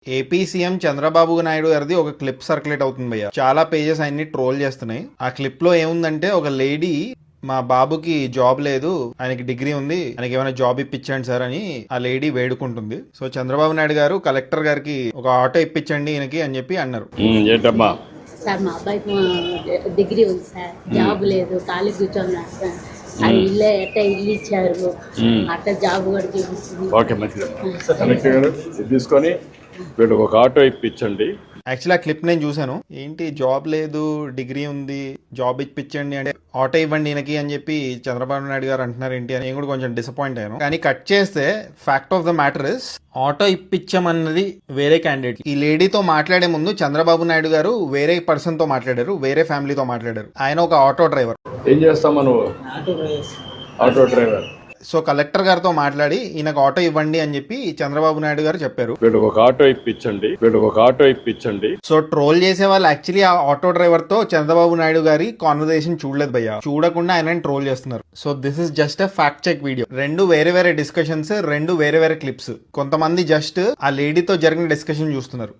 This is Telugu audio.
ఏపీ సీఎం చంద్రబాబు నాయుడు గారిది ఒక క్లిప్ సర్క్యులేట్ అవుతుంది భయ్య. చాలా పేజెస్ ఆయన్ని ట్రోల్ చేస్తున్నాయి. ఆ క్లిప్ లో ఏముందంటే ఒక లేడీ మా బాబుకి జాబ్ లేదు, ఆయనకి డిగ్రీ ఉంది, ఆయనకి ఏమైనా జాబ్ ఇప్పించండి సార్ అని ఆ లేడీ వేడుకుంటుంది. సో చంద్రబాబు నాయుడు గారు కలెక్టర్ గారికి ఒక ఆటో ఇప్పించండి ఈయనకి అని చెప్పి అన్నారు. ఏంటమ్మా సార్ మా అబ్బాయికి డిగ్రీ ఉంది సార్, జాబ్ లేదు, ఖాళీ కూర్చోన్నారు సార్. అది ఇల్లే ఎట్ట ఇల్లు ఇచ్చారు, అట్ట జాబ్ కూడా చూపిస్తుంది. ఓకే మంచిదమ్మా. కలెక్టర్ గారు ఇది తీసుకొని వీళ్ళకి ఒక ఆటో ఇప్పించండి. యాక్చువల్లీ ఆ క్లిప్ నేను చూశాను. ఏంటి జాబ్ లేదు, డిగ్రీ ఉంది, జాబ్ ఇప్పించండి అంటే ఆటో ఇవ్వండి ఈయనకి అని చెప్పి చంద్రబాబు నాయుడు గారు అంటున్నారు ఏంటి అని నేను కూడా కొంచెం డిసప్పాయింట్ అయ్యాను. కానీ కట్ చేస్తే fact of the matter is auto ఇప్పించమన్నది వేరే క్యాండిడేట్. ఈ లేడీతో మాట్లాడే ముందు చంద్రబాబు నాయుడు గారు వేరే పర్సన్ తో మాట్లాడారు, వేరే ఫ్యామిలీతో మాట్లాడారు. ఆయన ఒక ఆటో డ్రైవర్. ఏం చేస్తామా నువ్వు? Auto driver. సో కలెక్టర్ గారితో మాట్లాడి ఈయనకు ఆటో ఇవ్వండి అని చెప్పి చంద్రబాబు నాయుడు గారు చెప్పారు. వీళ్ళకి ఒక ఆటో ఇప్పించండి, వీళ్ళకి ఒక ఆటో ఇప్పించండి. సో ట్రోల్ చేసే వాళ్ళు యాక్చువల్లీ ఆ ఆటో డ్రైవర్ తో చంద్రబాబు నాయుడు గారి కాన్వర్సేషన్ చూడలేదు భయ్య, చూడకుండా ఆయన ట్రోల్ చేస్తున్నారు. So this is just a fact check video. రెండు వేరే వేరే డిస్కషన్స్, రెండు వేరే వేరే క్లిప్స్. కొంతమంది జస్ట్ ఆ లేడీతో జరిగిన డిస్కషన్ చూస్తున్నారు.